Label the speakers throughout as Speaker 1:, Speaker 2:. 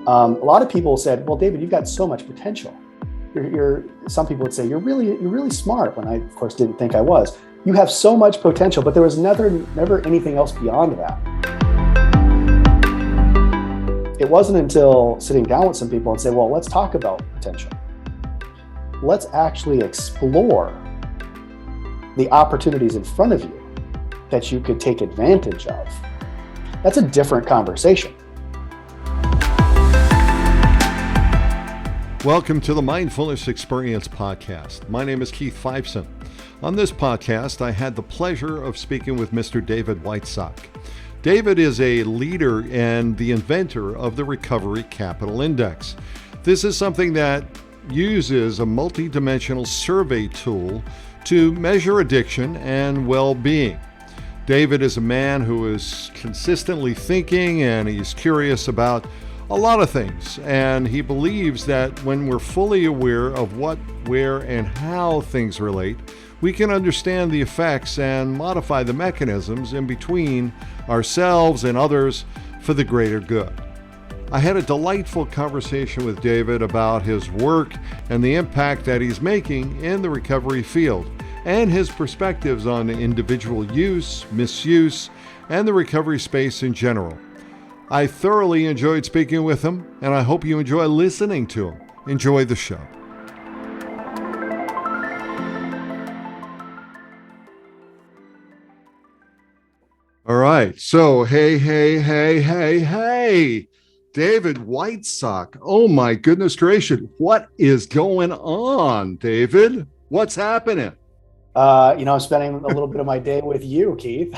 Speaker 1: A lot of people said, well, David, you've got so much potential. Some people would say, you're really smart, when I, of course, didn't think I was. You have so much potential, but there was never anything else beyond that. It wasn't until sitting down with some people and say, well, let's talk about potential. Let's actually explore the opportunities in front of you that you could take advantage of. That's a different conversation.
Speaker 2: Welcome to the Mindfulness Experience podcast. My name is Keith Fiveson. On this podcast, I had the pleasure of speaking with Mr. David Whitesock. David is a leader and the inventor of the Recovery Capital Index. This is something that uses a multidimensional survey tool to measure addiction and well-being. David is a man who is consistently thinking, and he's curious about a lot of things, and he believes that when we're fully aware of what, where, and how things relate, we can understand the effects and modify the mechanisms in between ourselves and others for the greater good. I had a delightful conversation with David about his work and the impact that he's making in the recovery field, and his perspectives on individual use, misuse, and the recovery space in general. I thoroughly enjoyed speaking with him, and I hope you enjoy listening to him. Enjoy the show. All right. So, hey, David Whitesock. Oh my goodness gracious. What is going on, David? What's happening?
Speaker 1: I'm spending a little bit of my day with you, Keith.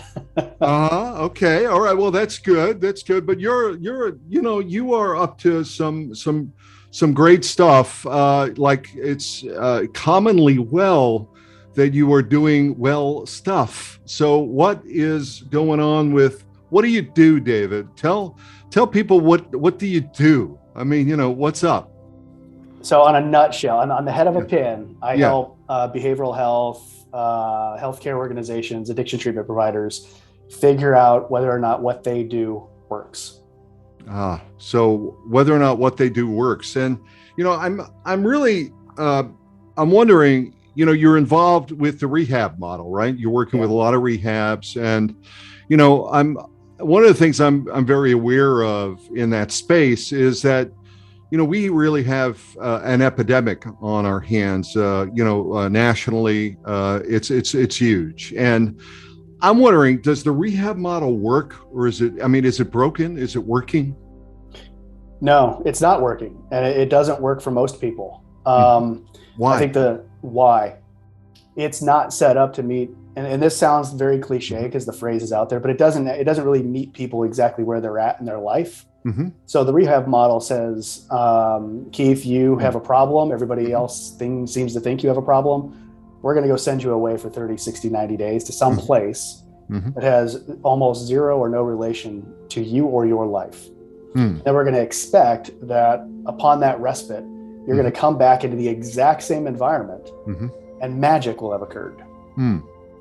Speaker 2: Okay. All right. Well, that's good. But you are up to some great stuff. Like it's commonly well that you are doing well stuff. So what is going on what do you do, David? Tell people what do you do? I mean, what's up?
Speaker 1: So on a nutshell, on the head of a pin, I help behavioral health, healthcare organizations, addiction treatment providers figure out whether or not what they do works.
Speaker 2: So whether or not what they do works. And, I'm really, I'm wondering, you're involved with the rehab model, right? You're working with a lot of rehabs, and, one of the things I'm very aware of in that space is that, we really have an epidemic on our hands, nationally. It's huge. And I'm wondering, does the rehab model work, or is it broken? Is it working?
Speaker 1: No, it's not working. And it doesn't work for most people.
Speaker 2: Why?
Speaker 1: I think why it's not set up to meet, and this sounds very cliche because the phrase is out there, but it doesn't really meet people exactly where they're at in their life.
Speaker 2: Mm-hmm.
Speaker 1: So the rehab model says, Keith, you have a problem. Everybody else seems to think you have a problem. We're going to go send you away for 30, 60, 90 days to some place that has almost zero or no relation to you or your life. Then we're going to expect that upon that respite, you're going to come back into the exact same environment and magic will have occurred.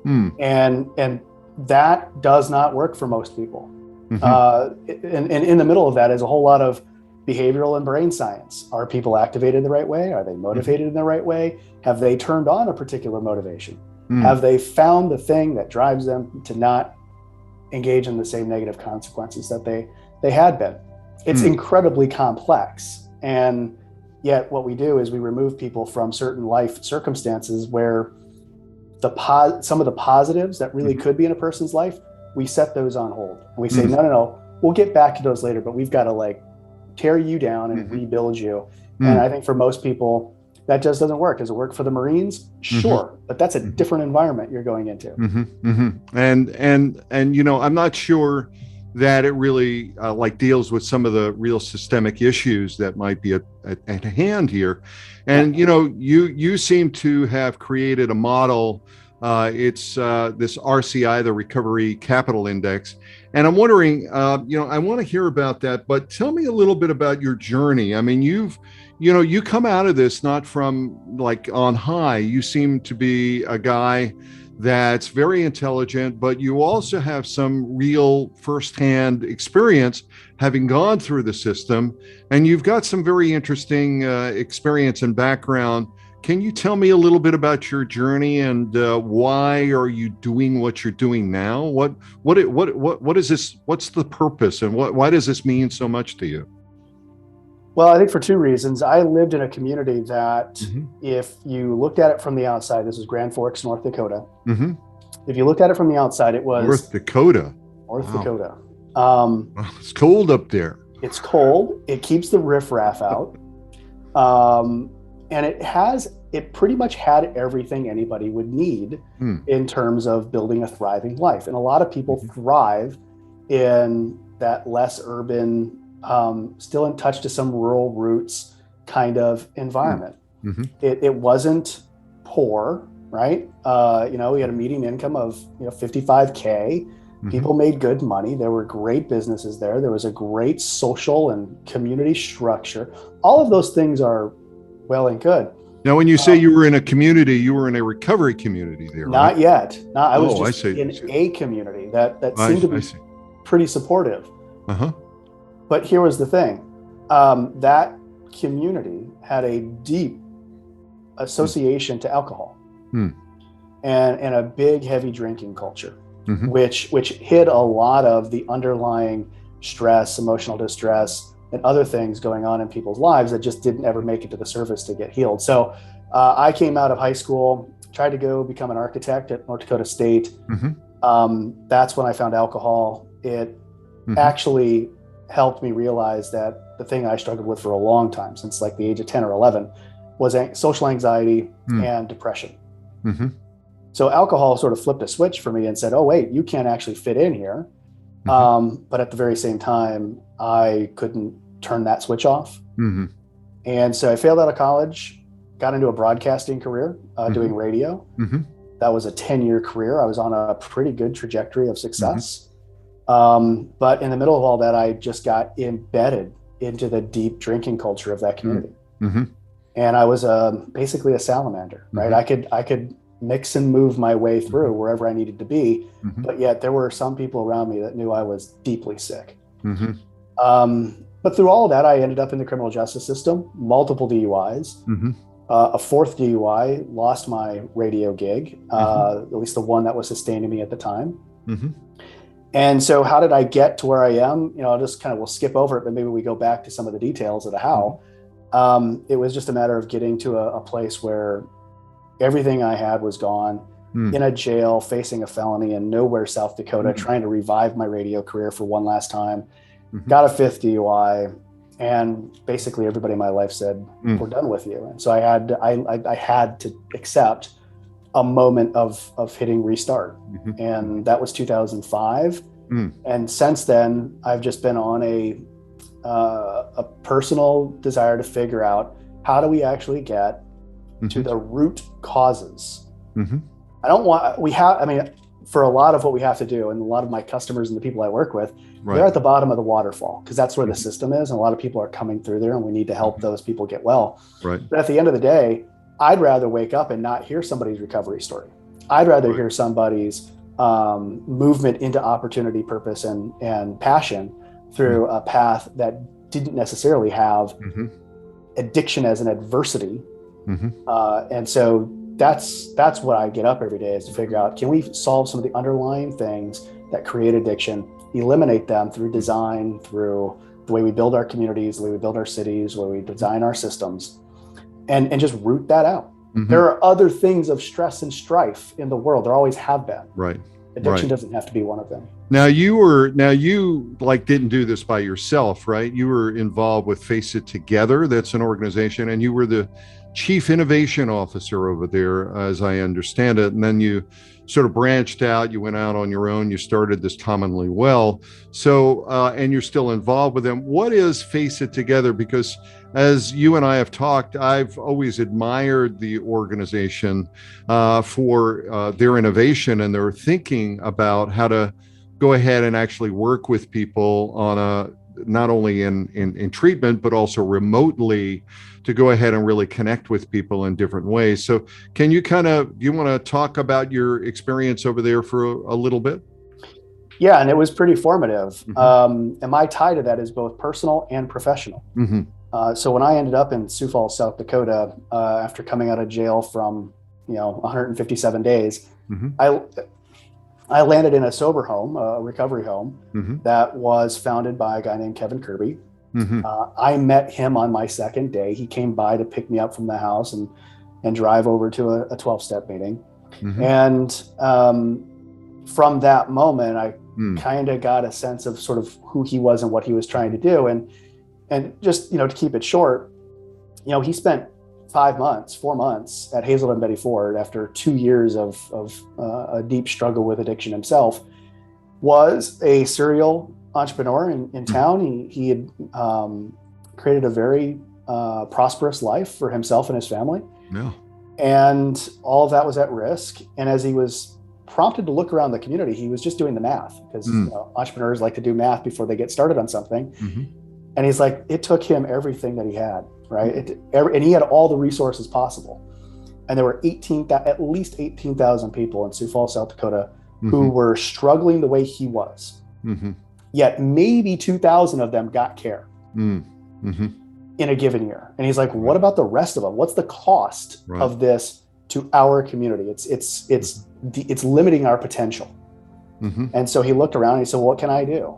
Speaker 1: And that does not work for most people. And in the middle of that is a whole lot of behavioral and brain science. Are people activated the right way? Are they motivated in the right way? Have they turned on a particular motivation? Have they found the thing that drives them to not engage in the same negative consequences that they had been? It's incredibly complex. And yet what we do is we remove people from certain life circumstances where some of the positives that really could be in a person's life, we set those on hold. And we say, no, we'll get back to those later, but we've got to tear you down and rebuild you. And I think for most people, that just doesn't work. Does it work for the Marines? Sure. But that's a different environment you're going into.
Speaker 2: And I'm not sure that it really deals with some of the real systemic issues that might be at hand here. And, you seem to have created a model. It's this RCI, the Recovery Capital Index. And I'm wondering, I want to hear about that, but tell me a little bit about your journey. I mean, you come out of this not from on high. You seem to be a guy that's very intelligent, but you also have some real firsthand experience having gone through the system, and you've got some very interesting experience and background. Can you tell me a little bit about your journey and why are you doing what you're doing now? What is this? What's the purpose, and why does this mean so much to you?
Speaker 1: Well, I think for two reasons. I lived in a community that
Speaker 2: Mm-hmm.
Speaker 1: if you looked at it from the outside, this is Grand Forks, North Dakota.
Speaker 2: Mm-hmm.
Speaker 1: If you looked at it from the outside, it was
Speaker 2: North Dakota.
Speaker 1: North
Speaker 2: Wow.
Speaker 1: Dakota.
Speaker 2: Well, it's cold up there.
Speaker 1: It's cold. It keeps the riffraff out. And it pretty much had everything anybody would need in terms of building a thriving life. And a lot of people thrive in that less urban, still in touch to some rural roots kind of environment.
Speaker 2: Mm-hmm.
Speaker 1: It wasn't poor, right? We had a median income of 55K. People made good money. There were great businesses there. There was a great social and community structure. All of those things are well and good.
Speaker 2: Now, when you say you were in a community, you were in a recovery community there,
Speaker 1: Not
Speaker 2: right?
Speaker 1: yet. I was
Speaker 2: I
Speaker 1: just
Speaker 2: see.
Speaker 1: in a community that seemed to be pretty supportive.
Speaker 2: Uh-huh.
Speaker 1: But here was the thing. That community had a deep association to alcohol and a big, heavy drinking culture, which hid a lot of the underlying stress, emotional distress, and other things going on in people's lives that just didn't ever make it to the surface to get healed. So I came out of high school, tried to go become an architect at North Dakota State. That's when I found alcohol. It actually helped me realize that the thing I struggled with for a long time, since like the age of 10 or 11, was social anxiety and depression. So alcohol sort of flipped a switch for me and said, oh, wait, you can't actually fit in here. But at the very same time, I couldn't turn that switch off. And so I failed out of college, got into a broadcasting career, doing radio. That was a 10-year career. I was on a pretty good trajectory of success. But in the middle of all that, I just got embedded into the deep drinking culture of that community. And I was basically a salamander, right? I could mix and move my way through wherever I needed to be, but yet there were some people around me that knew I was deeply sick. But through all of that, I ended up in the criminal justice system, multiple DUIs, a fourth DUI, lost my radio gig, at least the one that was sustaining me at the time. And so how did I get to where I am? I'll just we'll skip over it, but maybe we go back to some of the details of the how. It was just a matter of getting to a place where everything I had was gone, in a jail, facing a felony in nowhere, South Dakota, trying to revive my radio career for one last time. Got a fifth DUI, and basically everybody in my life said, we're done with you. And so I had to accept a moment of hitting restart. And that was 2005. And since then, I've just been on a personal desire to figure out, how do we actually get to the root causes? For a lot of what we have to do, and a lot of my customers and the people I work with, they're at the bottom of the waterfall, because that's where the system is. And a lot of people are coming through there, and we need to help those people get well. But at the end of the day, I'd rather wake up and not hear somebody's recovery story. I'd rather hear somebody's movement into opportunity, purpose, and passion through a path that didn't necessarily have addiction as an adversity. And so that's what I get up every day, is to figure out, can we solve some of the underlying things that create addiction, eliminate them through design, through the way we build our communities, the way we build our cities, the way we design our systems, and just root that out. There are other things of stress and strife in the world. There always have been. Addiction doesn't have to be one of them. Now
Speaker 2: you didn't do this by yourself, right? You were involved with Face It Together. That's an organization, and you were the Chief Innovation Officer over there, as I understand it. And then you sort of branched out, you went out on your own, you started this Commonly Well. So, and you're still involved with them. What is Face It Together? Because as you and I have talked, I've always admired the organization for their innovation and their thinking about how to go ahead and actually work with people on a not only in treatment, but also remotely to go ahead and really connect with people in different ways. So can you you want to talk about your experience over there for a little bit?
Speaker 1: Yeah, and it was pretty formative. And my tie to that is both personal and professional. So when I ended up in Sioux Falls, South Dakota, after coming out of jail from 157 days, I landed in a sober home, a recovery home that was founded by a guy named Kevin Kirby. I met him on my second day. He came by to pick me up from the house and drive over to a 12-step meeting. And from that moment, I kind of got a sense of sort of who he was and what he was trying to do. And just, to keep it short, he spent 4 months at Hazelden Betty Ford after 2 years of a deep struggle with addiction himself, was a serial entrepreneur in town. He had created a very prosperous life for himself and his family.
Speaker 2: Yeah.
Speaker 1: And all of that was at risk. And as he was prompted to look around the community, he was just doing the math, because entrepreneurs like to do math before they get started on something. And he's like, it took him everything that he had, right? And he had all the resources possible. And there were at least 18,000 people in Sioux Falls, South Dakota, who were struggling the way he was. Yet maybe 2,000 of them got care in a given year. And he's like, what about the rest of them? What's the cost of this to our community? It's limiting our potential. And so he looked around and he said, what can I do?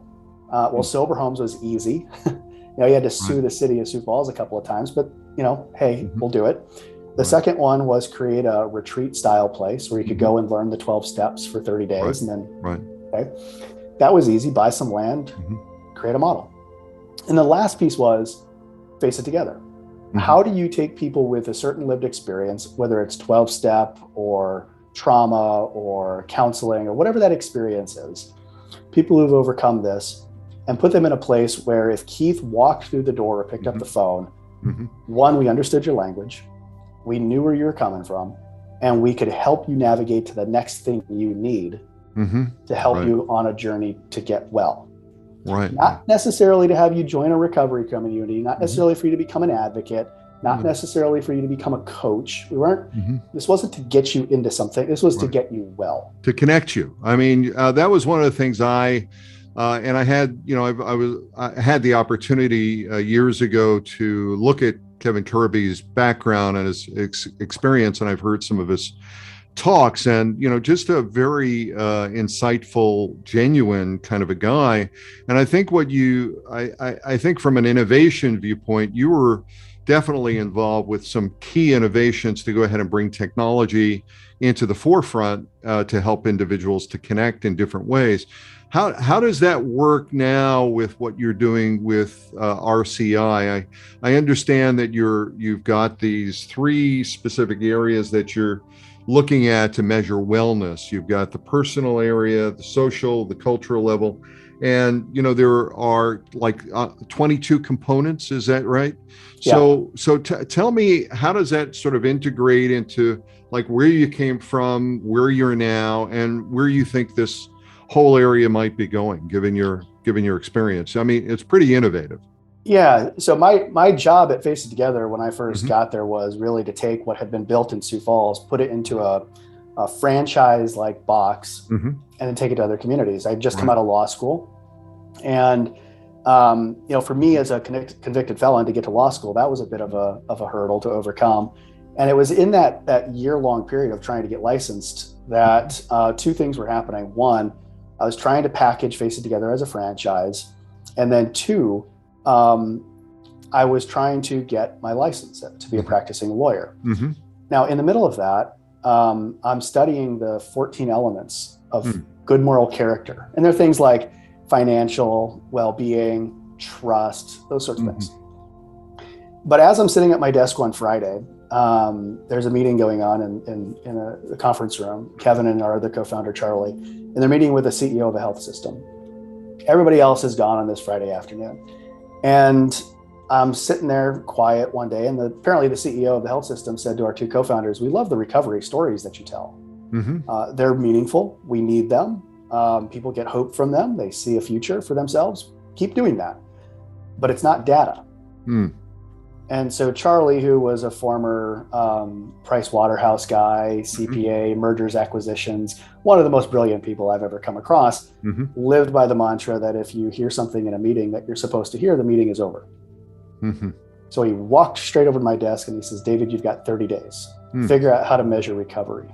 Speaker 1: Well, sober homes was easy. He had to sue the city of Sioux Falls a couple of times, but hey, we'll do it. The second one was create a retreat style place where you could go and learn the 12 steps for 30 days. And then, okay, that was easy. Buy some land, create a model. And the last piece was face it together. How do you take people with a certain lived experience, whether it's 12 step or trauma or counseling or whatever that experience is, people who've overcome this, and put them in a place where if Keith walked through the door or picked up the phone, one, we understood your language, we knew where you were coming from, and we could help you navigate to the next thing you need to help you on a journey to get well. Not necessarily to have you join a recovery community, not necessarily for you to become an advocate, not necessarily for you to become a coach. We weren't, this wasn't to get you into something. This was to get you well.
Speaker 2: To connect you. I mean, that was one of the things and I had, I had the opportunity years ago to look at Kevin Kirby's background and his experience, and I've heard some of his talks, and just a very insightful, genuine kind of a guy. And I think I think from an innovation viewpoint, you were definitely involved with some key innovations to go ahead and bring technology into the forefront to help individuals to connect in different ways. How does that work now with what you're doing with RCI? I understand that you've got these 3 specific areas that you're looking at to measure wellness. You've got the personal area, the social, the cultural level, and there are like 22 components. Is that right? Yeah. So tell me, how does that sort of integrate into like where you came from, where you're now, and where you think this whole area might be going, given your experience? I mean, it's pretty innovative.
Speaker 1: Yeah. So my job at Face It Together when I first got there was really to take what had been built in Sioux Falls, put it into a franchise-like box, and then take it to other communities. I'd just come out of law school, and for me as a convicted felon to get to law school, that was a bit of a hurdle to overcome. And it was in that year-long period of trying to get licensed that 2 things were happening. One, I was trying to package Face It Together as a franchise. And then 2, I was trying to get my license to be a practicing lawyer. Now, in the middle of that, I'm studying the 14 elements of good moral character. And they're things like financial, well-being, trust, those sorts of things. But as I'm sitting at my desk one Friday, there's a meeting going on in a conference room, Kevin and our other co-founder, Charlie, and they're meeting with the CEO of a health system. Everybody else is gone on this Friday afternoon. And I'm sitting there quiet one day, and apparently the CEO of the health system said to our 2 co-founders, "We love the recovery stories that you tell. They're meaningful. We need them. People get hope from them. They see a future for themselves. Keep doing that." but it's not data.
Speaker 2: Mm.
Speaker 1: And so Charlie, who was a former Price Waterhouse guy, CPA, mergers, acquisitions, one of the most brilliant people I've ever come across, lived by the mantra that if you hear something in a meeting that you're supposed to hear, the meeting is over. So he walked straight over to my desk and he says, David, you've got 30 days. Figure out how to measure recovery.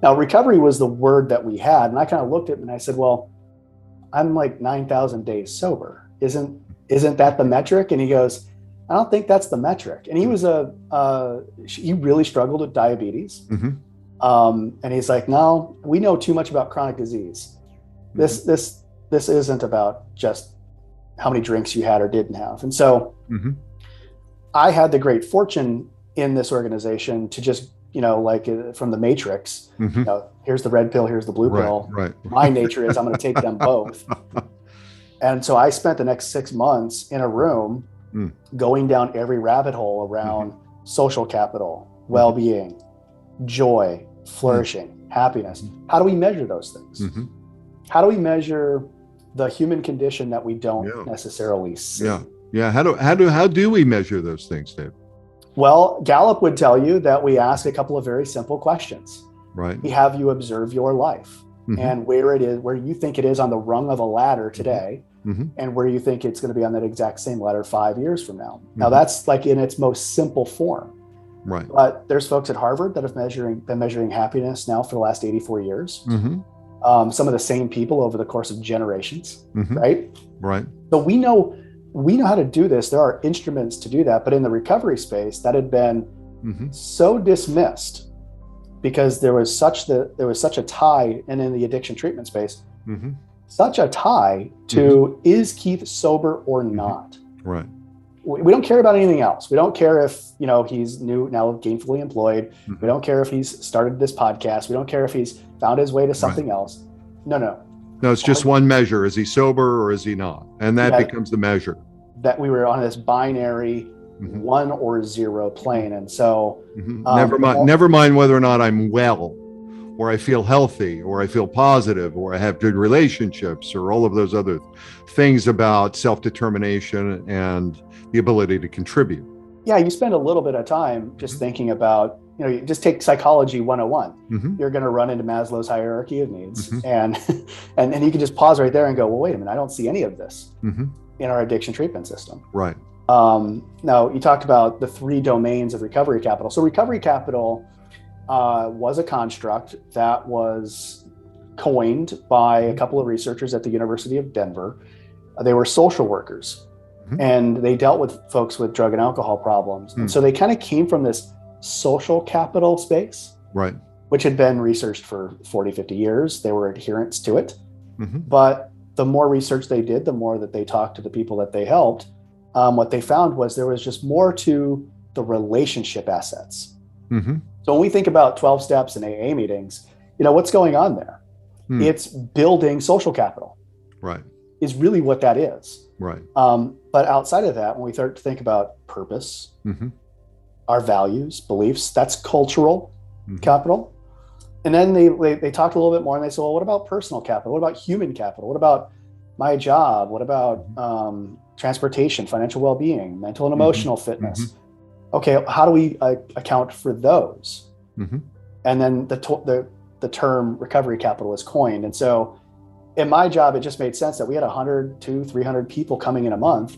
Speaker 1: Now, recovery was the word that we had. And I kind of looked at it and I said, well, I'm like 9,000 days sober. Isn't that the metric? And he goes, I don't think that's the metric. And he was he really struggled with diabetes. And he's like, no, we know too much about chronic disease. This isn't about just how many drinks you had or didn't have. And so I had the great fortune in this organization to just, like from the Matrix, here's the red pill, here's the blue pill.
Speaker 2: Right.
Speaker 1: My nature is I'm going to take them both. And so I spent the next 6 months in a room going down every rabbit hole around social capital, well-being, joy, flourishing, happiness. How do we measure those things? How do we measure the human condition that we don't necessarily see?
Speaker 2: How do we measure those things, Dave?
Speaker 1: Well, Gallup would tell you that we ask a couple of very simple questions.
Speaker 2: Right.
Speaker 1: We have you observe your life and where you think it is on the rung of a ladder today, and where you think it's going to be on that exact same ladder 5 years from now. Now that's like in its most simple form.
Speaker 2: Right.
Speaker 1: But there's folks at Harvard that have been measuring happiness now for the last 84 years. Some of the same people over the course of generations, right?
Speaker 2: Right.
Speaker 1: So we know how to do this. There are instruments to do that, but in the recovery space, that had been so dismissed because there was such a tie, and in the addiction treatment space, such a tie to is Keith sober or not?
Speaker 2: Right.
Speaker 1: We don't care about anything else. We don't care if he's now gainfully employed. We don't care if he's started this podcast. We don't care if he's found his way to something else. No,
Speaker 2: it's just one measure. Is he sober or is he not? And that becomes the measure.
Speaker 1: That we were on this binary 1 or 0 plane. And so
Speaker 2: never mind whether or not I'm well, or I feel healthy, or I feel positive, or I have good relationships, or all of those other things about self-determination and the ability to contribute.
Speaker 1: Yeah, you spend a little bit of time just thinking about, you just take psychology 101. You're going to run into Maslow's hierarchy of needs. And you can just pause right there and go, well, wait a minute, I don't see any of this in our addiction treatment system.
Speaker 2: Right.
Speaker 1: Now, you talked about the 3 domains of recovery capital. So recovery capital was a construct that was coined by a couple of researchers at the University of Denver. They were social workers, and they dealt with folks with drug and alcohol problems. And so they kind of came from this social capital space,
Speaker 2: right,
Speaker 1: which had been researched for 40, 50 years. They were adherents to it. But the more research they did, the more that they talked to the people that they helped, what they found was there was just more to the relationship assets. So when we think about 12 steps in AA meetings, what's going on there? It's building social capital.
Speaker 2: Right.
Speaker 1: Is really what that is.
Speaker 2: Right.
Speaker 1: But outside of that, when we start to think about purpose, our values, beliefs, that's cultural capital. And then they talked a little bit more and they said, well, what about personal capital? What about human capital? What about my job? What about transportation, financial well-being, mental and emotional fitness? Okay, how do we account for those? And then the term recovery capital is coined. And so in my job, it just made sense that we had 100, 200, 300 people coming in a month.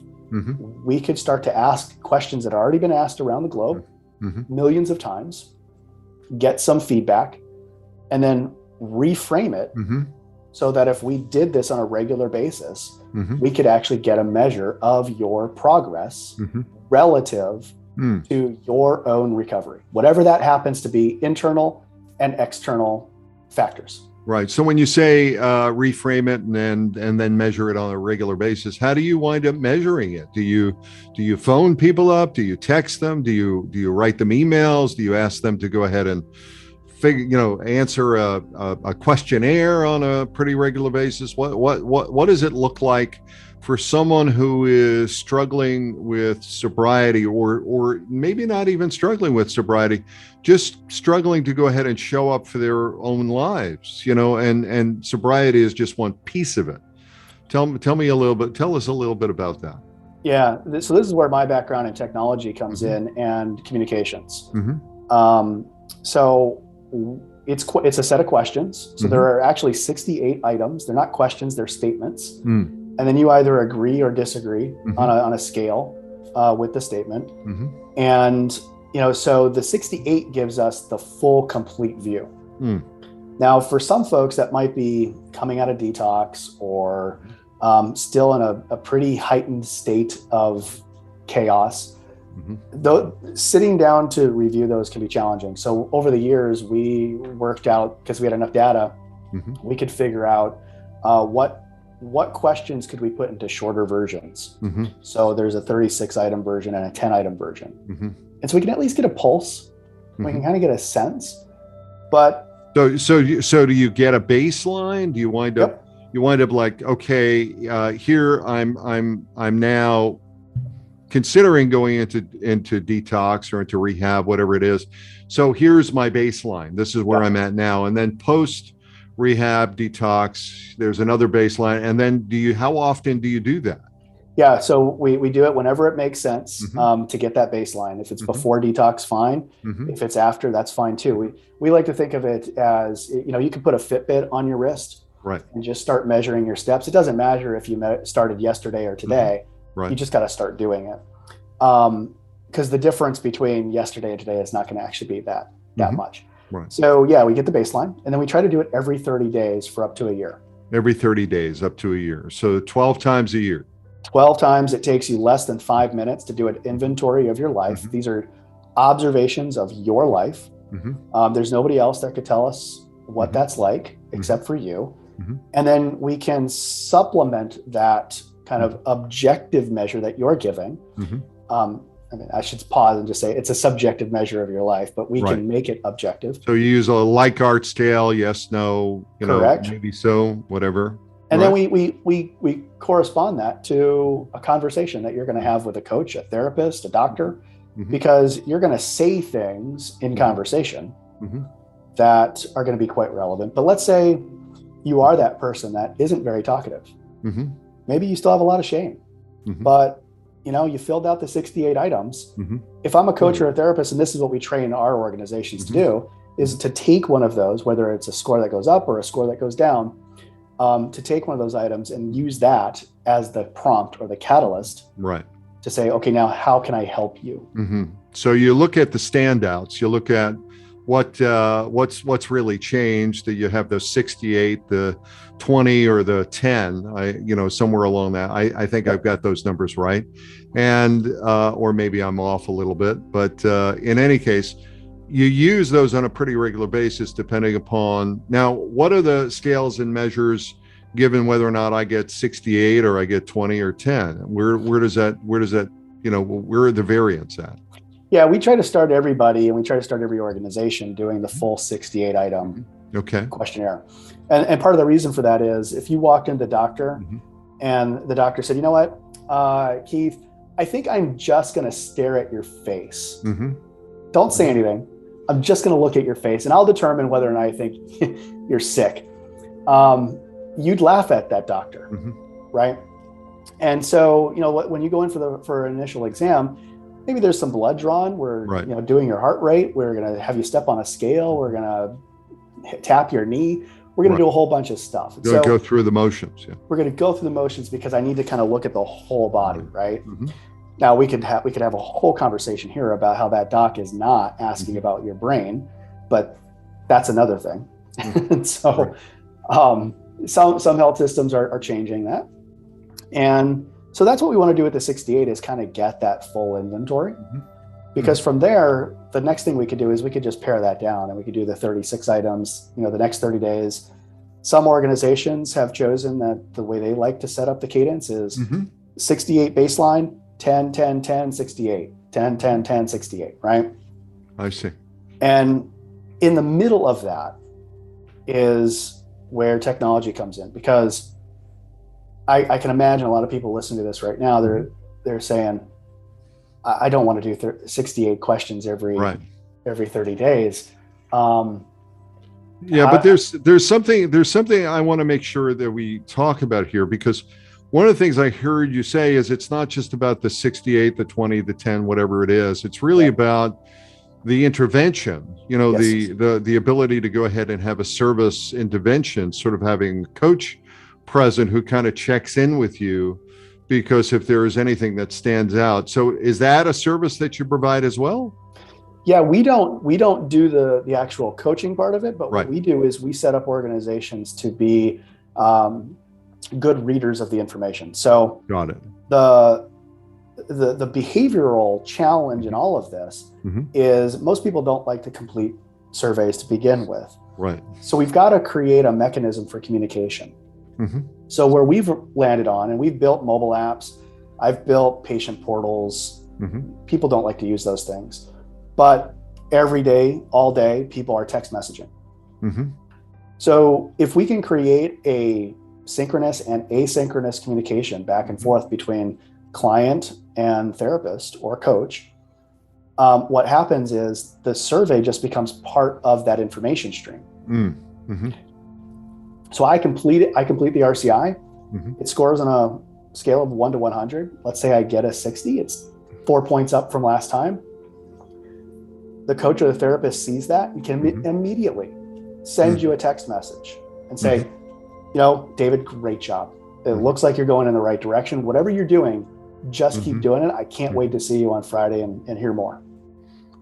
Speaker 1: We could start to ask questions that had already been asked around the globe millions of times, get some feedback, and then reframe it so that if we did this on a regular basis, we could actually get a measure of your progress relative to your own recovery, whatever that happens to be, internal and external factors.
Speaker 2: Right. So when you say reframe it and then measure it on a regular basis, how do you wind up measuring it? Do you phone people up? Do you text them? Do you write them emails? Do you ask them to go ahead and answer a questionnaire on a pretty regular basis? What does it look like for someone who is struggling with sobriety, or maybe not even struggling with sobriety, just struggling to go ahead and show up for their own lives, and sobriety is just one piece of it. Tell me a little bit. Tell us a little bit about that.
Speaker 1: Yeah. So this is where my background in technology comes
Speaker 2: Mm-hmm.
Speaker 1: in, and communications.
Speaker 2: Mm-hmm.
Speaker 1: So it's a set of questions. So
Speaker 2: Mm-hmm.
Speaker 1: there are actually 68 items. They're not questions, they're statements.
Speaker 2: Mm.
Speaker 1: And then you either agree or disagree
Speaker 2: Mm-hmm.
Speaker 1: on a scale with the statement.
Speaker 2: Mm-hmm.
Speaker 1: And, so the 68 gives us the full, complete view.
Speaker 2: Mm.
Speaker 1: Now, for some folks that might be coming out of detox or still in a pretty heightened state of chaos,
Speaker 2: Mm-hmm.
Speaker 1: though sitting down to review those can be challenging. So over the years, we worked out, because we had enough data,
Speaker 2: Mm-hmm.
Speaker 1: we could figure out what questions could we put into shorter versions.
Speaker 2: Mm-hmm.
Speaker 1: So there's a 36 item version and a 10 item version.
Speaker 2: Mm-hmm.
Speaker 1: And so we can at least get a pulse.
Speaker 2: Mm-hmm.
Speaker 1: We can kind of get a sense. But
Speaker 2: so do you get a baseline? Do you wind up?
Speaker 1: Yep.
Speaker 2: You wind up like, okay, here I'm now considering going into detox or into rehab, whatever it is. So here's my baseline. This is where
Speaker 1: Yep.
Speaker 2: I'm at now. And then post rehab detox, there's another baseline. And then how often do you do that?
Speaker 1: Yeah, so we do it whenever it makes sense.
Speaker 2: Mm-hmm.
Speaker 1: To get that baseline. If it's
Speaker 2: Mm-hmm.
Speaker 1: before detox, fine.
Speaker 2: Mm-hmm.
Speaker 1: If it's after, that's fine too. We like to think of it as, you can put a Fitbit on your wrist,
Speaker 2: Right.
Speaker 1: and just start measuring your steps. It doesn't matter if you started yesterday or today.
Speaker 2: Right.
Speaker 1: You just got to start doing it. Because the difference between yesterday and today is not going to actually be that
Speaker 2: Mm-hmm.
Speaker 1: much.
Speaker 2: Right.
Speaker 1: So yeah, we get the baseline, and then we try to do it every 30 days for up to a year.
Speaker 2: Every 30 days up to a year. So 12 times a year.
Speaker 1: 12 times. It takes you less than 5 minutes to do an inventory of your life.
Speaker 2: Mm-hmm.
Speaker 1: These are observations of your life.
Speaker 2: Mm-hmm.
Speaker 1: There's nobody else that could tell us what
Speaker 2: Mm-hmm.
Speaker 1: that's like except for you.
Speaker 2: Mm-hmm.
Speaker 1: And then we can supplement that kind of objective measure that you're giving.
Speaker 2: Mm-hmm.
Speaker 1: I should pause and just say it's a subjective measure of your life, but we
Speaker 2: Right.
Speaker 1: can make it objective.
Speaker 2: So you use a Likert scale, yes, no,
Speaker 1: Correct.
Speaker 2: Maybe so, whatever.
Speaker 1: And
Speaker 2: Right.
Speaker 1: then we correspond that to a conversation that you're going to have with a coach, a therapist, a doctor,
Speaker 2: Mm-hmm.
Speaker 1: because you're going to say things in conversation
Speaker 2: Mm-hmm.
Speaker 1: that are going to be quite relevant. But let's say you are that person that isn't very talkative.
Speaker 2: Mm-hmm.
Speaker 1: Maybe you still have a lot of shame,
Speaker 2: Mm-hmm.
Speaker 1: but you filled out the 68 items.
Speaker 2: Mm-hmm.
Speaker 1: If I'm a coach or a therapist, and this is what we train our organizations to do, is to take one of those, whether it's a score that goes up or a score that goes down, to take one of those items and use that as the prompt or the catalyst
Speaker 2: Right.
Speaker 1: to say, okay, now how can I help you?
Speaker 2: Mm-hmm. So you look at the standouts, you look at what's really changed, that you have the 68, the 20, or the 10, somewhere along that. I think I've got those numbers right. And, or maybe I'm off a little bit, but in any case, you use those on a pretty regular basis, depending upon, now, what are the scales and measures given whether or not I get 68 or I get 20 or 10? Where does that, where are the variants at?
Speaker 1: Yeah, we try to start everybody, and we try to start every organization doing the full 68 item questionnaire. And part of the reason for that is if you walked into the doctor
Speaker 2: Mm-hmm.
Speaker 1: and the doctor said, you know what, Keith, I think I'm just going to stare at your face.
Speaker 2: Mm-hmm.
Speaker 1: Don't say anything. I'm just going to look at your face, and I'll determine whether or not I think you're sick. You'd laugh at that doctor,
Speaker 2: Mm-hmm.
Speaker 1: right? And so, when you go in for an initial exam, maybe there's some blood drawn. We're
Speaker 2: Right.
Speaker 1: Doing your heart rate. We're going to have you step on a scale. We're going to tap your knee. We're going to do a whole bunch of stuff.
Speaker 2: Go through the motions. Yeah.
Speaker 1: We're going to go through the motions because I need to kind of look at the whole body, right?
Speaker 2: Mm-hmm.
Speaker 1: Now we could have a whole conversation here about how that doc is not asking about your brain, but that's another thing. And so some health systems are changing that. And so that's what we want to do with the 68 is kind of get that full inventory.
Speaker 2: Mm-hmm.
Speaker 1: Because from there, the next thing we could do is we could just pare that down, and we could do the 36 items, the next 30 days. Some organizations have chosen that the way they like to set up the cadence is 68 baseline, 10, 10, 10, 68, 10, 10, 10, 68, right?
Speaker 2: I see.
Speaker 1: And in the middle of that is where technology comes in, because I can imagine a lot of people listening to this right now, they're saying, I don't want to do 68 questions every 30 days.
Speaker 2: Yeah, but there's something I want to make sure that we talk about here, because one of the things I heard you say is it's not just about the 68, the 20, the 10, whatever it is. It's really about the intervention,
Speaker 1: Yes.
Speaker 2: the ability to go ahead and have a service intervention, sort of having a coach present who kind of checks in with you, because if there is anything that stands out. So is that a service that you provide as well?
Speaker 1: Yeah, we don't do the actual coaching part of it, but
Speaker 2: Right.
Speaker 1: what we do is we set up organizations to be good readers of the information. So
Speaker 2: Got it.
Speaker 1: the behavioral challenge in all of this is most people don't like to complete surveys to begin with.
Speaker 2: Right.
Speaker 1: So we've got to create a mechanism for communication. So where we've landed on, and we've built mobile apps, I've built patient portals. People don't like to use those things, but every day, all day, people are text messaging. So if we can create a synchronous and asynchronous communication back and forth between client and therapist or coach, what happens is the survey just becomes part of that information stream. So I complete the RCI. It scores on a scale of 1 to 100. Let's say I get a 60. It's 4 points up from last time. The coach or the therapist sees that and can immediately send you a text message and say, David, great job. It looks like you're going in the right direction. Whatever you're doing, just keep doing it. I can't wait to see you on Friday and hear more.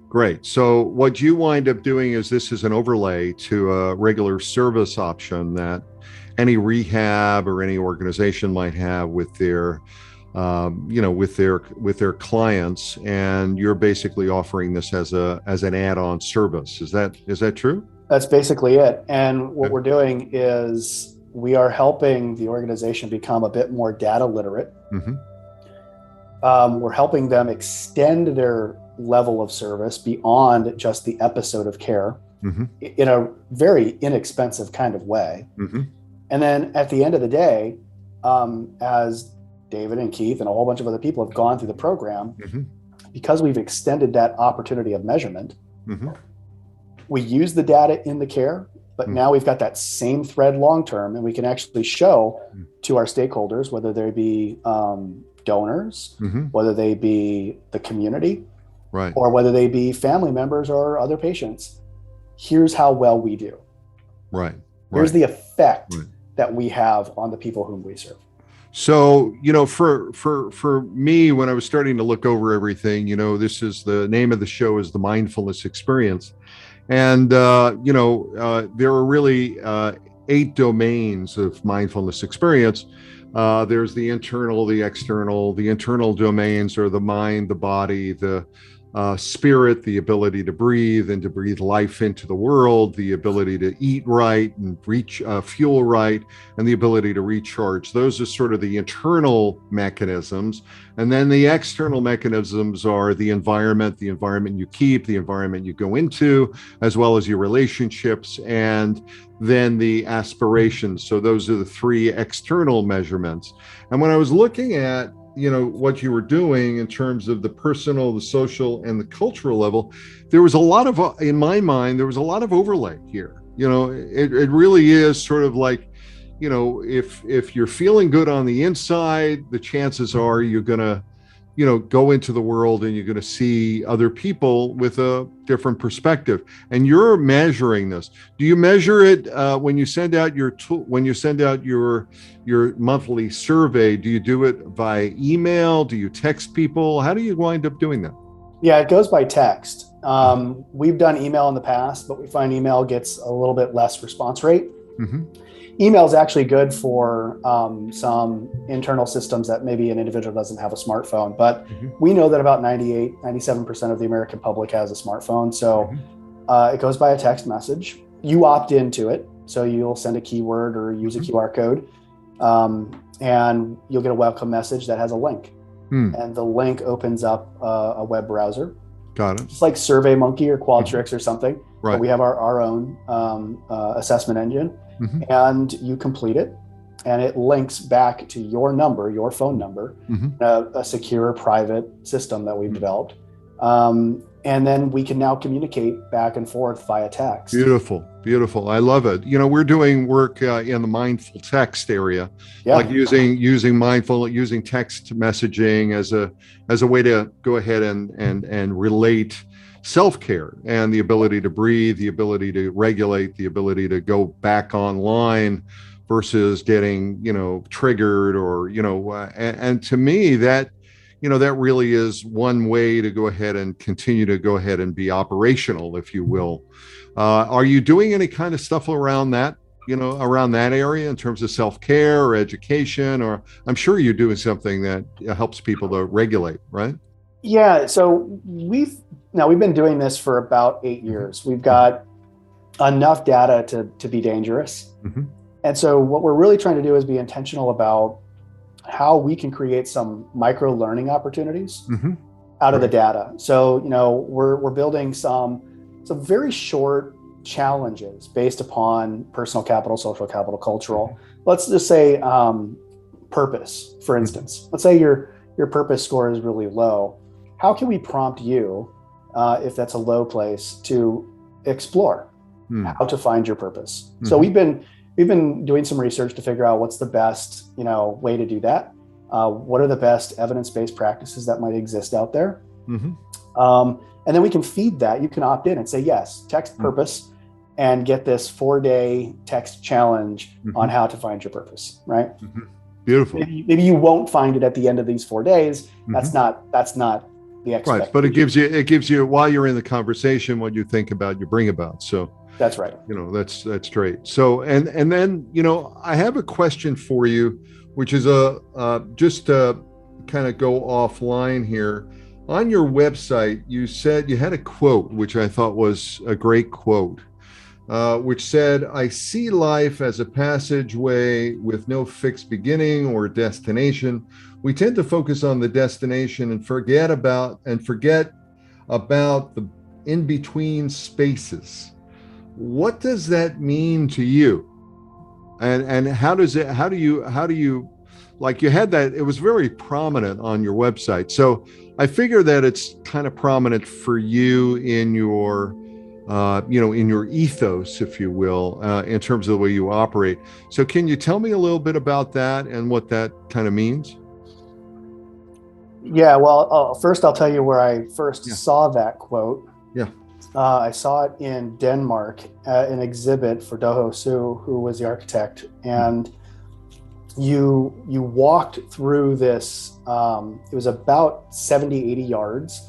Speaker 2: Great. So what you wind up doing is this is an overlay to a regular service option that any rehab or any organization might have with their, with their clients, and you're basically offering this as an add-on service. Is that true?
Speaker 1: That's basically it. And what we're doing is we are helping the organization become a bit more data literate. We're helping them extend their level of service beyond just the episode of care in a very inexpensive kind of way. And then at the end of the day, as David and Keith and a whole bunch of other people have gone through the program, because we've extended that opportunity of measurement, we use the data in the care, but now we've got that same thread long-term, and we can actually show to our stakeholders, whether they be donors, whether they be the community,
Speaker 2: right,
Speaker 1: or whether they be family members or other patients, here's how well we do.
Speaker 2: Right.
Speaker 1: Here's the effect that we have on the people whom we serve.
Speaker 2: So, for me, when I was starting to look over everything, this is the name of the show is the Mindfulness Experience. And, there are really 8 domains of mindfulness experience. There's the internal, the external. The internal domains are the mind, the body, the spirit, the ability to breathe and to breathe life into the world, the ability to eat right and reach fuel right, and the ability to recharge. Those are sort of the internal mechanisms. And then the external mechanisms are the environment you keep, the environment you go into, as well as your relationships, and then the aspirations. So those are the 3 external measurements. And when I was looking at what you were doing in terms of the personal, the social, and the cultural level, there was a lot of, in my mind, there was a lot of overlay here. It really is sort of like, if you're feeling good on the inside, the chances are you're going to, go into the world and you're going to see other people with a different perspective. And you're measuring this. Do you measure it when you send out your monthly survey? Do you do it via email? Do you text people? How do you wind up doing that?
Speaker 1: Yeah, it goes by text. We've done email in the past, but we find email gets a little bit less response rate. Email is actually good for some internal systems that maybe an individual doesn't have a smartphone, but we know that about 97% of the American public has a smartphone. So it goes by a text message. You opt into it. So you'll send a keyword or use a QR code, and you'll get a welcome message that has a link. And the link opens up a web browser.
Speaker 2: Got it.
Speaker 1: It's like SurveyMonkey or Qualtrics or something.
Speaker 2: Right.
Speaker 1: But we have our own assessment engine. And you complete it, and it links back to your phone number, a secure private system that we've developed. And then we can now communicate back and forth via text.
Speaker 2: Beautiful, beautiful. I love it. We're doing work in the mindful text area, like using text messaging as a way to go ahead and relate self-care and the ability to breathe, the ability to regulate, the ability to go back online versus getting, triggered or, and to me that, that really is one way to go ahead and continue to go ahead and be operational, if you will. Are you doing any kind of stuff around that, around that area in terms of self-care or education, or I'm sure you're doing something that helps people to regulate, right?
Speaker 1: Yeah. So we've been doing this for about 8 years. We've got enough data to be dangerous. Mm-hmm. And so what we're really trying to do is be intentional about how we can create some micro learning opportunities out of the data. So, we're building some very short challenges based upon personal capital, social capital, cultural. Let's just say purpose, for instance. Let's say your purpose score is really low. How can we prompt you, if that's a low place, to explore how to find your purpose? So we've been doing some research to figure out what's the best, way to do that. What are the best evidence-based practices that might exist out there? And then we can feed that. You can opt in and say, yes, text purpose and get this 4-day text challenge on how to find your purpose, right?
Speaker 2: Beautiful.
Speaker 1: Maybe you won't find it at the end of these 4 days. That's not the expectation.
Speaker 2: Right, but it gives you while you're in the conversation what you think about, you bring about. So
Speaker 1: that's right.
Speaker 2: That's great. So and then I have a question for you, which is just to kind of go offline here. On your website, you said you had a quote, which I thought was a great quote, which said, "I see life as a passageway with no fixed beginning or destination. We tend to focus on the destination and forget about the in-between spaces." What does that mean to you? And how do you, like, you had that, it was very prominent on your website. So I figure that it's kind of prominent for you in your, in your ethos, if you will, in terms of the way you operate. So can you tell me a little bit about that and what that kind of means?
Speaker 1: Yeah, well, first I'll tell you where I first saw that quote.
Speaker 2: Yeah.
Speaker 1: I saw it in Denmark at an exhibit for Doho Su, who was the architect. And you walked through this, it was about 70, 80 yards.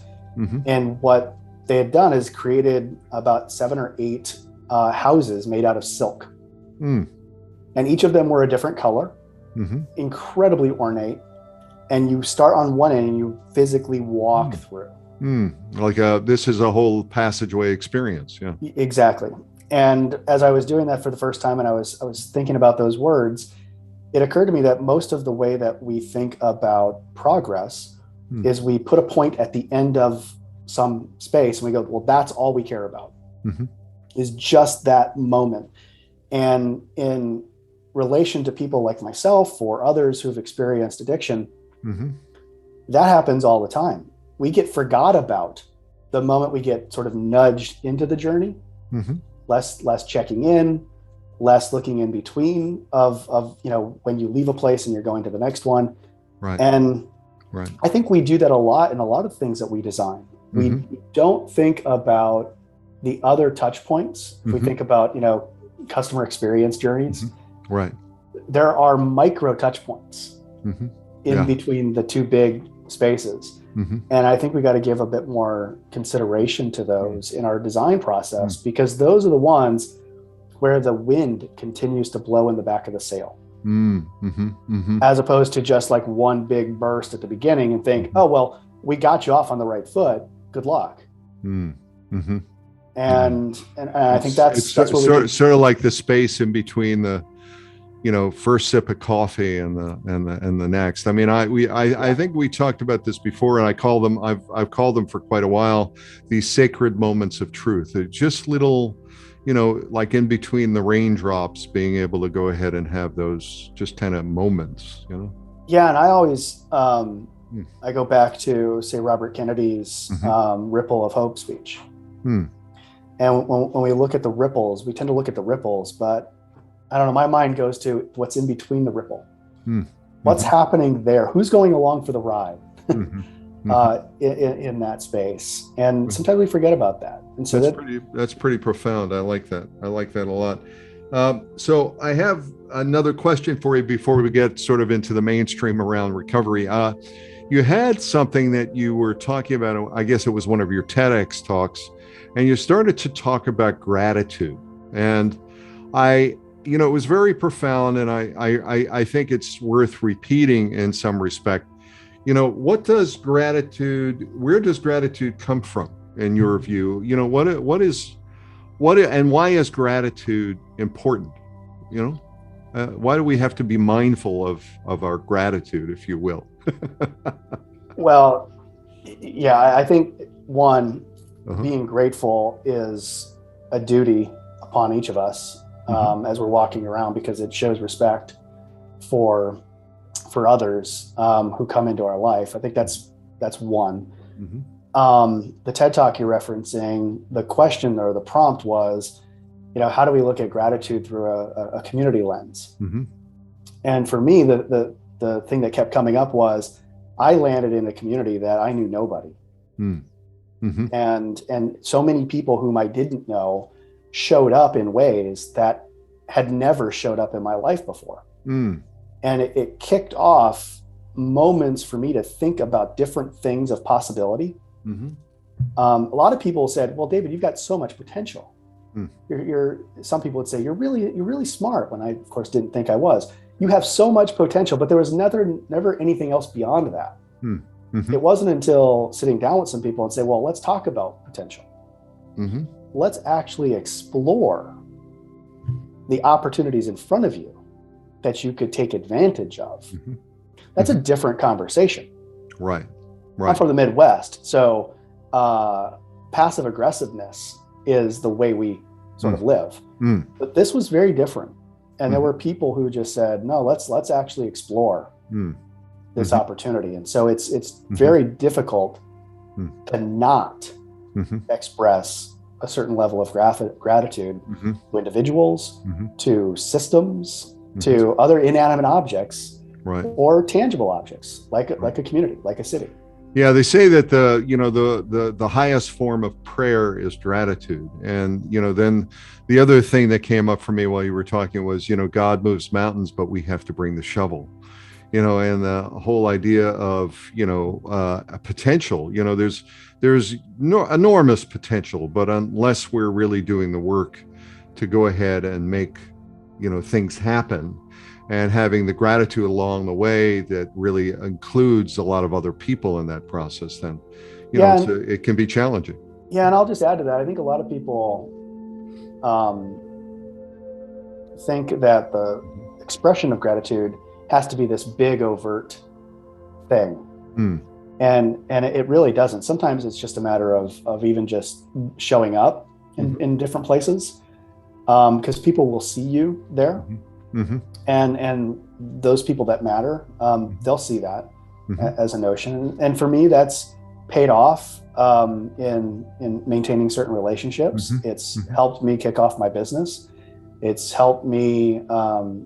Speaker 1: And what they had done is created about 7 or 8 houses made out of silk. And each of them were a different color, incredibly ornate. And you start on one end and you physically walk through.
Speaker 2: Like this is a whole passageway experience. Yeah,
Speaker 1: exactly. And as I was doing that for the first time and I was thinking about those words, it occurred to me that most of the way that we think about progress is we put a point at the end of some space and we go, well, that's all we care about is just that moment. And in relation to people like myself or others who've experienced addiction, that happens all the time. We get forgot about the moment we get sort of nudged into the journey, less checking in, less looking in between of when you leave a place and you're going to the next one.
Speaker 2: Right.
Speaker 1: And I think we do that a lot in a lot of things that we design. We don't think about the other touch points. If we think about, customer experience journeys,
Speaker 2: right?
Speaker 1: There are micro touch points in between the two big spaces. And I think we got to give a bit more consideration to those in our design process, because those are the ones where the wind continues to blow in the back of the sail, as opposed to just like one big burst at the beginning and think, oh, well, we got you off on the right foot. Good luck. And I think that's what
Speaker 2: sort of like the space in between the first sip of coffee and the next. I mean, I think we talked about this before, and I've called them for quite a while, these sacred moments of truth. They're just little, like in between the raindrops, being able to go ahead and have those just kind of moments,
Speaker 1: Yeah. And I always I go back to, say, Robert Kennedy's Ripple of Hope speech.
Speaker 2: Mm.
Speaker 1: And when we look at the ripples, we tend to look at the ripples, but I don't know, my mind goes to what's in between the ripple. What's happening there? Who's going along for the ride in that space? And sometimes we forget about that. And so
Speaker 2: that's pretty profound. I like that. I like that a lot. So I have another question for you before we get sort of into the mainstream around recovery. You had something that you were talking about, I guess it was one of your TEDx talks, and you started to talk about gratitude. And it was very profound, and I think it's worth repeating in some respect. Where does gratitude come from in your view? And why is gratitude important? Why do we have to be mindful of our gratitude, if you will?
Speaker 1: Well, yeah, I think being grateful is a duty upon each of us as we're walking around, because it shows respect for others who come into our life. I think that's one. The TED Talk you're referencing, the question or the prompt was, how do we look at gratitude through a community lens? And for me, the thing that kept coming up was, I landed in a community that I knew nobody. And so many people whom I didn't know showed up in ways that had never showed up in my life before. And it kicked off moments for me to think about different things of possibility. A lot of people said, well, David, you've got so much potential. Some people would say, you're really smart, when I, of course, didn't think I was. You have so much potential, but there was never anything else beyond that. It wasn't until sitting down with some people and say, well, let's talk about potential. Let's actually explore the opportunities in front of you that you could take advantage of. That's a different conversation. Right. I'm from the Midwest, so passive aggressiveness is the way we sort of live. But this was very different. And there were people who just said, no, let's actually explore this opportunity. And so it's very difficult to not express a certain level of gratitude to individuals, to systems, to other inanimate objects, or tangible objects, like a community, like a city.
Speaker 2: Yeah, they say that the highest form of prayer is gratitude. And then the other thing that came up for me while you were talking was, God moves mountains, but we have to bring the shovel. And the whole idea of a potential. There's enormous potential, but unless we're really doing the work to go ahead and make things happen, and having the gratitude along the way that really includes a lot of other people in that process, then it can be challenging.
Speaker 1: Yeah, and I'll just add to that. I think a lot of people think that the expression of gratitude has to be this big, overt thing. And it really doesn't. Sometimes it's just a matter of even just showing up in different places, because people will see you there. And those people that matter, they'll see that as a notion. And for me, that's paid off in maintaining certain relationships. It's helped me kick off my business. It's helped me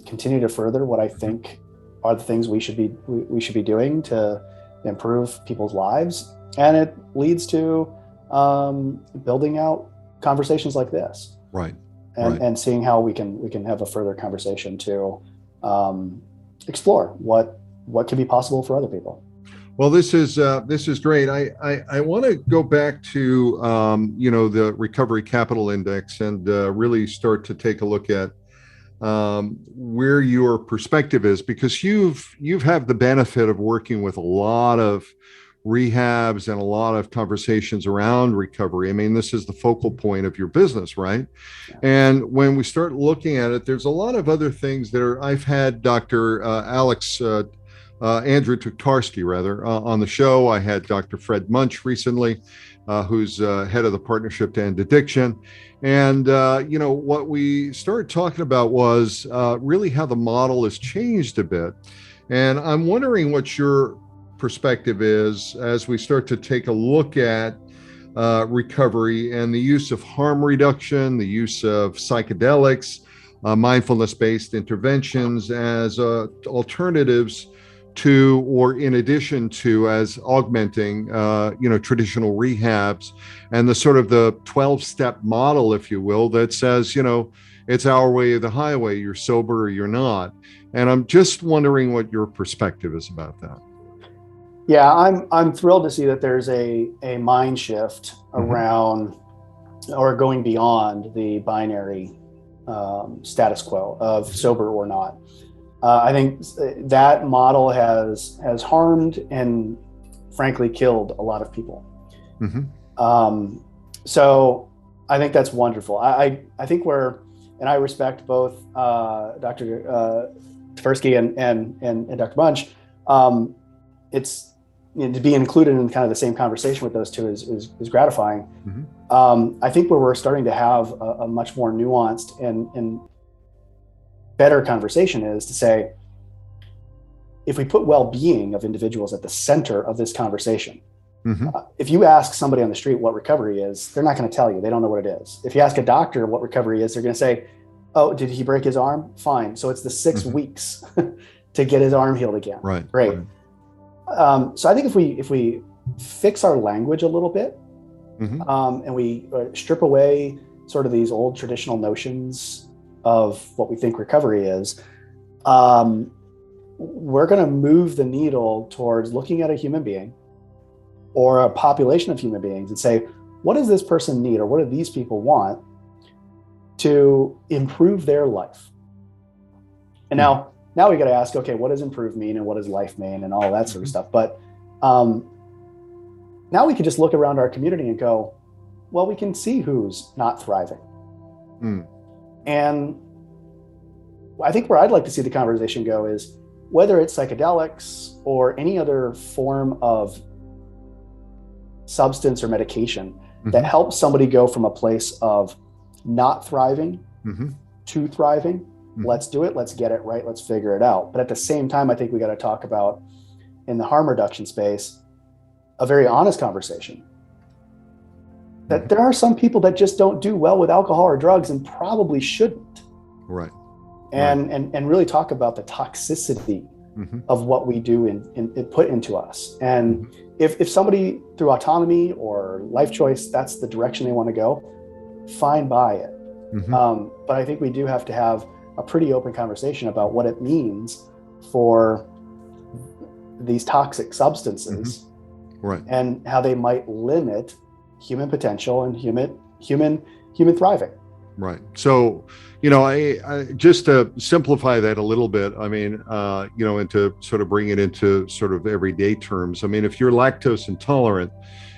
Speaker 1: continue to further what I think are the things we should be doing to improve people's lives. And it leads to building out conversations like this. And seeing how we can have a further conversation to explore what could be possible for other people.
Speaker 2: Well, this is great. I want to go back to the Recovery Capital Index and really start to take a look at where your perspective is, because you've had the benefit of working with a lot of rehabs and a lot of conversations around recovery. I mean, this is the focal point of your business, right? Yeah. And when we start looking at it, there's a lot of other things that I've had Dr. Andrew Tuktarski, on the show. I had Dr. Fred Munch recently, who's head of the Partnership to End Addiction. And, what we started talking about was really how the model has changed a bit. And I'm wondering what your perspective is, as we start to take a look at recovery and the use of harm reduction, the use of psychedelics, mindfulness-based interventions as alternatives to, or in addition to, as augmenting, traditional rehabs, and the sort of the 12-step model, if you will, that says, it's our way or the highway, you're sober or you're not. And I'm just wondering what your perspective is about that.
Speaker 1: Yeah, I'm thrilled to see that there's a mind shift around or going beyond the binary status quo of sober or not. I think that model has harmed and frankly killed a lot of people. So I think that's wonderful. I think and I respect both Dr. Tversky and Dr. Bunch. It's to be included in kind of the same conversation with those two is gratifying. I think where we're starting to have a much more nuanced and better conversation is to say, if we put well-being of individuals at the center of this conversation, if you ask somebody on the street what recovery is, they're not going to tell you. They don't know what it is. If you ask a doctor what recovery is, they're going to say, oh, did he break his arm? Fine. So it's the 6 weeks to get his arm healed again.
Speaker 2: Right.
Speaker 1: Great. So I think if we fix our language a little bit, and we strip away sort of these old traditional notions of what we think recovery is, we're going to move the needle towards looking at a human being or a population of human beings and say, what does this person need, or what do these people want to improve their life? And now we got to ask, okay, what does improve mean and what does life mean and all that sort of stuff. But now we can just look around our community and go, well, we can see who's not thriving. And I think where I'd like to see the conversation go is whether it's psychedelics or any other form of substance or medication that helps somebody go from a place of not thriving to thriving. Let's do it. Let's get it right. Let's figure it out. But at the same time, I think we got to talk about, in the harm reduction space, a very honest conversation that there are some people that just don't do well with alcohol or drugs and probably shouldn't.
Speaker 2: Right.
Speaker 1: And really talk about the toxicity of what we do and put into us. And if somebody, through autonomy or life choice, that's the direction they want to go, fine by it. But I think we do have to have a pretty open conversation about what it means for these toxic substances, and how they might limit human potential and human thriving.
Speaker 2: Right. So, I just to simplify that a little bit, I mean, and to sort of bring it into sort of everyday terms. I mean, if you're lactose intolerant,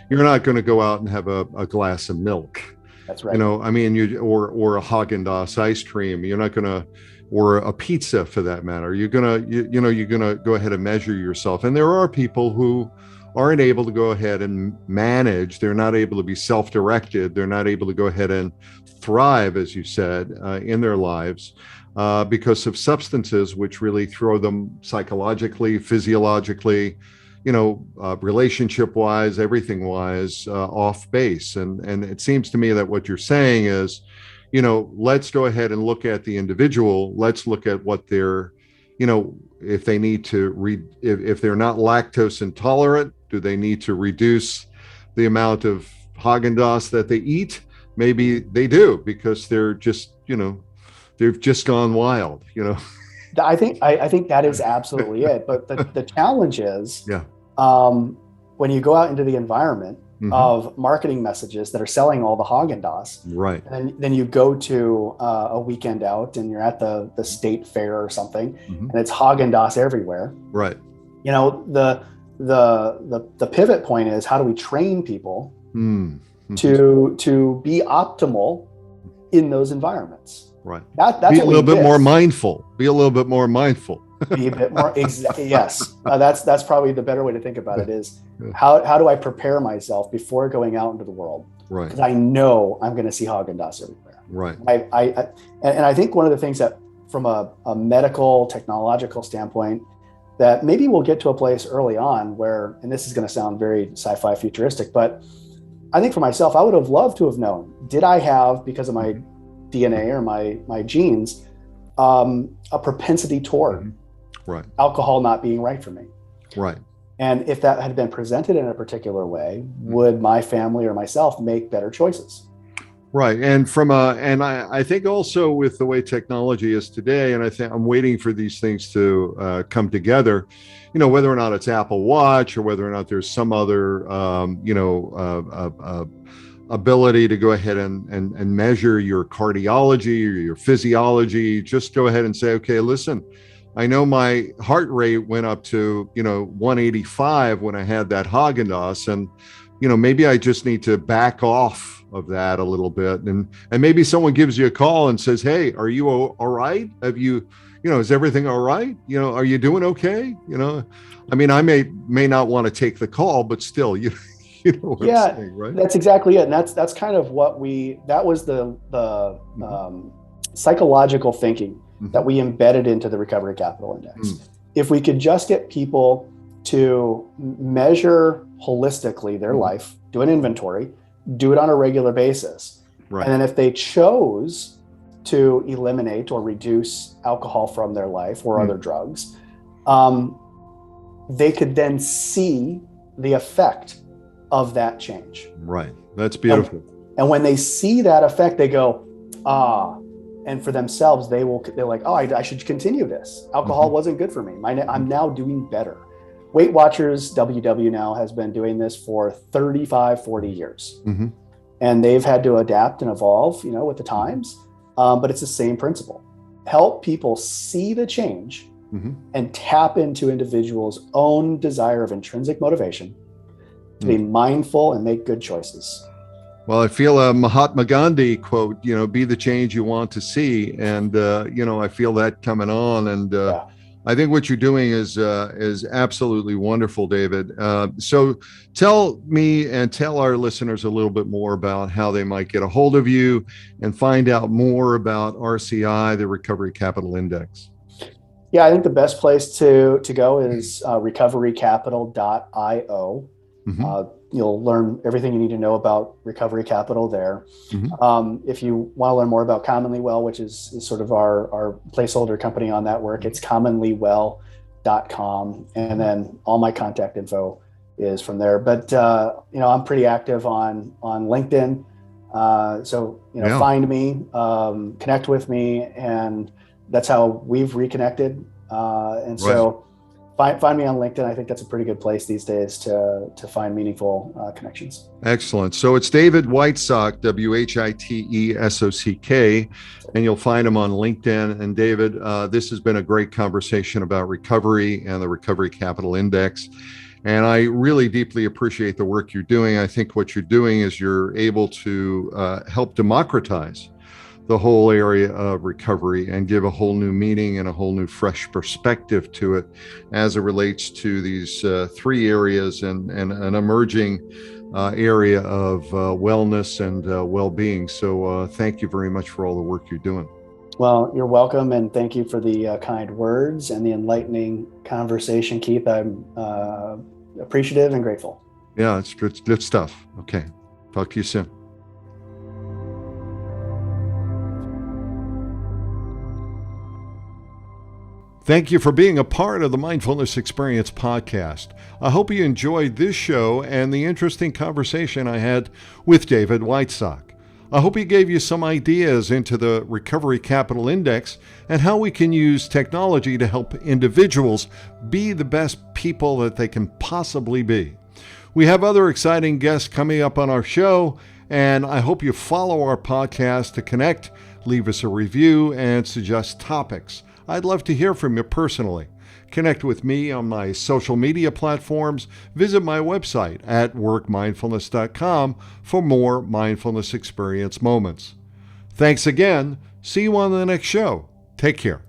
Speaker 2: you're not going to go out and have a glass of milk.
Speaker 1: That's right.
Speaker 2: I mean, or a Haagen-Dazs ice cream. You're not going to, or a pizza for that matter. You're going to go ahead and measure yourself. And there are people who aren't able to go ahead and manage. They're not able to be self-directed. They're not able to go ahead and thrive, as you said, in their lives because of substances which really throw them psychologically, physiologically, relationship-wise, everything-wise, off base. And it seems to me that what you're saying is, let's go ahead and look at the individual. Let's look at what they're, if they need to if they're not lactose intolerant, do they need to reduce the amount of Haagen-Dazs that they eat? Maybe they do, because they're just, they've just gone wild,
Speaker 1: I think that is absolutely it. But the challenge is, when you go out into the environment of marketing messages that are selling all the Haagen-Dazs,
Speaker 2: right?
Speaker 1: And then you go to a weekend out and you're at the state fair or something, and it's Haagen-Dazs everywhere.
Speaker 2: Right.
Speaker 1: The pivot point is, how do we train people to be optimal in those environments?
Speaker 2: Right.
Speaker 1: That's
Speaker 2: be a little bit more mindful. Be a little bit more mindful.
Speaker 1: Be a bit more. Yes. That's probably the better way to think about it is how do I prepare myself before going out into the world?
Speaker 2: Right.
Speaker 1: Because I know I'm going to see Haagen-Dazs everywhere.
Speaker 2: Right.
Speaker 1: I think one of the things that, from a medical technological standpoint, that maybe we'll get to a place early on where, and this is going to sound very sci-fi futuristic, but I think for myself, I would have loved to have known, did I have, because of my DNA or my genes, a propensity toward alcohol not being right for me?
Speaker 2: Right.
Speaker 1: And if that had been presented in a particular way, would my family or myself make better choices?
Speaker 2: Right. And I think also with the way technology is today, and I think I'm waiting for these things to come together, whether or not it's Apple Watch or whether or not there's some other, ability to go ahead and measure your cardiology or your physiology. Just go ahead and say, okay, listen, I know my heart rate went up to, 185 when I had that Haagen-Dazs, and, maybe I just need to back off of that a little bit. And maybe someone gives you a call and says, hey, are you all right? Have you, is everything all right? Are you doing okay? I mean, I may not want to take the call, but still, you know what I'm saying, right?
Speaker 1: That's exactly it. And that's kind of that was the psychological thinking that we embedded into the Recovery Capital Index. If we could just get people to measure holistically their life, do an inventory, do it on a regular basis. Right. And then if they chose to eliminate or reduce alcohol from their life or other drugs, they could then see the effect of that change.
Speaker 2: Right. That's beautiful.
Speaker 1: And when they see that effect, they go, and for themselves, they're like, I should continue this. Alcohol wasn't good for me. I'm now doing better. Weight Watchers WW now has been doing this for 35, 40 years. And they've had to adapt and evolve, with the times. But it's the same principle. Help people see the change and tap into individuals' own desire of intrinsic motivation to be mindful and make good choices.
Speaker 2: Well, I feel a Mahatma Gandhi quote, be the change you want to see. And, I feel that coming on. And I think what you're doing is absolutely wonderful, David. So tell me and tell our listeners a little bit more about how they might get a hold of you and find out more about RCI, the Recovery Capital Index.
Speaker 1: Yeah, I think the best place to go is recoverycapital.io. You'll learn everything you need to know about Recovery Capital there. If you want to learn more about Commonly Well, which is sort of our placeholder company on that work, it's commonlywell.com. And then all my contact info is from there. But, I'm pretty active on LinkedIn. Find me, connect with me, and that's how we've reconnected. So find me on LinkedIn. I think that's a pretty good place these days to find meaningful connections.
Speaker 2: Excellent. So it's David Whitesock, Whitesock, and you'll find him on LinkedIn. And David, this has been a great conversation about recovery and the Recovery Capital Index. And I really deeply appreciate the work you're doing. I think what you're doing is you're able to help democratize the whole area of recovery and give a whole new meaning and a whole new fresh perspective to it as it relates to these three areas and an emerging area of wellness and well-being. So thank you very much for all the work you're doing.
Speaker 1: Well, you're welcome. And thank you for the kind words and the enlightening conversation, Keith. I'm appreciative and grateful.
Speaker 2: Yeah, it's good stuff. Okay. Talk to you soon. Thank you for being a part of the Mindfulness Experience podcast. I hope you enjoyed this show and the interesting conversation I had with David Whitesock. I hope he gave you some ideas into the Recovery Capital Index and how we can use technology to help individuals be the best people that they can possibly be. We have other exciting guests coming up on our show, and I hope you follow our podcast to connect, leave us a review, and suggest topics. I'd love to hear from you personally. Connect with me on my social media platforms. Visit my website at workmindfulness.com for more mindfulness experience moments. Thanks again. See you on the next show. Take care.